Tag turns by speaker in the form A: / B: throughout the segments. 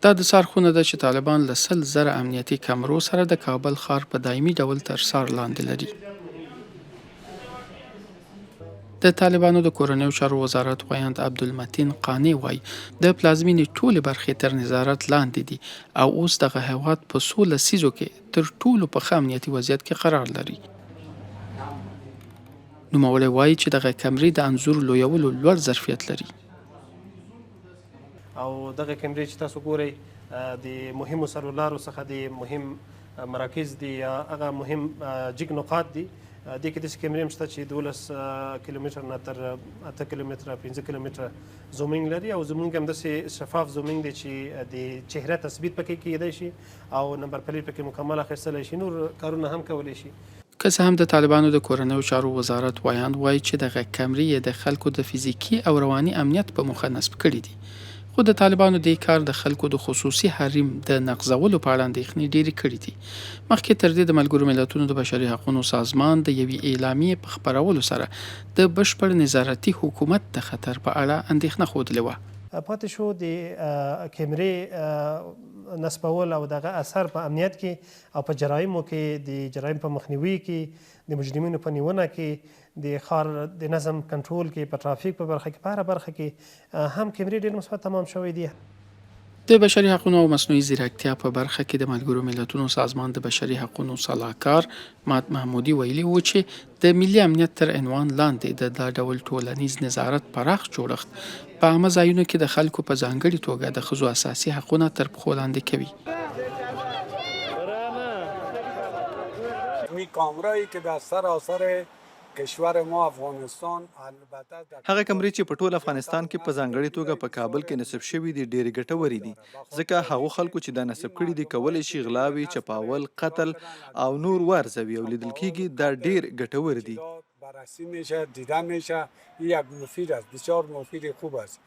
A: دا د څار خونه ده چې طالبان له 100,000 امنیتي کمرو سره د کابل ښار په دایمي ډول تر څار لاندې لري. د طالبانو د کورنیو چارو وزارت غویاند عبدالمتین قانع وایي د پلازمینې ټولې برخې تر نظارت لاندې دي او اوس دغه هیواد په 16 لسیزو کې تر ټولو په ښه امنیتي وضعیت کې قرار لري. نوموړی وایي چې دغه کمرې د انځور لویولو لوړ ظرفیت لري.
B: او دغه کمرې چې تاسو ګورئ د مهمو سرولارو څخه د مهم مراکز دي یا هغه مهم جګ نقاط دي. دې کې داسې کیمرې هم شته چې 12 کیلومتره نه تر 8 کیلومتره 15 کیلومتره زومینګ لري او زمونږ هم داسې شفاف زومینګ دی چې د چهره تثبیت پکې کیدای شي او نمبر پلیټ پکې مکمل اخیستلی شي، نور کارونه هم کولی شي.
A: که څه هم د طالبانو د کورنیو چارو وزارت وایاند وایي چې دغه کمرې د خلکو د فزیکي او رواني امنیت په موخه نصب کړي دي، خو د طالبانو دې کار د خلکو د خصوصي حریم د نقضولو په اړه اندېښنې ډېرې کړي دي. مخکې تر دې د ملګرو ملتونو د بشري حقوقو سازمان د یوې اعلامیې په خپرولو سره د بشپړ نظارتي حکومت د خطر په اړه اندېښنه ښودلې وه.
B: پاتې شو د کیمرې نصبول او دغه اثر په امنیت کې او په جرایمو کې، د جرایم په مخنیوي کې، د مجرمینو په نیونه کې، د ښار د نظم کنټرول کې، په ترافیک په برخه کې، په هره برخه کې هم کیمرې ډېر مثبت تمام شوی دي.
A: د بشري حقوقو او مصنوعي ځیرکتیا په برخه کې د ملګرو ملتونو سازمان د بشري حقوقو صلاحکار مات محمودي ویلي و چې د ملي امنیت تر عنوان لاندې د دا ډول ټولنیز نظارت پراخ جوړښت په عامه ځایونو کې د خلکو په ځانګړي توګه د ښځو اساسي حقونه تر پښو لاندې کوي.
C: می کامرایی که در سراسر کشور ما افغانستان
D: هغه کمرې چې په ټول افغانستان کې په ځانګړې توګه په کابل کې نصب شوي دي ډېرې ګټورې دي، ځکه هغو خلکو چې دا نصب کړي دي کولی شي غلاوې، چپاول، قتل او نور وارزوي او لیدل کېږي دا ډېر ګټور دي.
C: بررسی میشه، دیده میشه، این یک مفید است، بسیار مفید خوب است.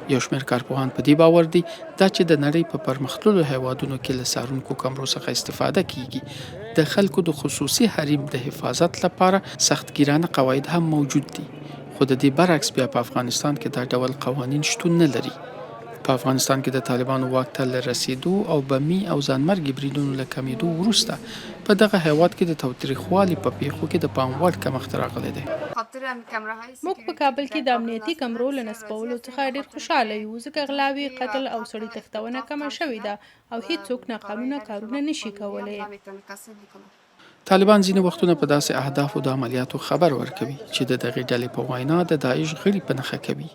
A: یو شمېر کارپوهان په دې باور دي دا چې د نړۍ په پرمختللو هیوادونو کې له څارونکو کمرو څخه استفاده کیږي د خلکو د خصوصي حریم د حفاظت لپاره سختګیرانه قواعد هم موجود دي، خو د دې برعکس بیا په افغانستان کې دا ډول قوانین شتون نه لري. په افغانستان کې د طالبانو واک ته له رسیدو او بمي او ځانمرګي بریدونو له کمېدو وروسته په دغه هیواد کې د تاوتریخوالي په پیښو کې د پام وړ کمښت راغلی دی.
E: موږ په کابل کې د امنیتي کمرو له نصبولو څخه ډېر خوشحاله یو، ځکه غلاوې، قتل او سړي تښتونه کمه شوې ده او هیڅوک ناقانونه کارونه نشي کولی.
A: طالبان ځینې وختونه په داسې اهدافو د عملیاتو خبر ورکوي چې د دغې ډلې په وینا د داعش غړي په نښه کوي.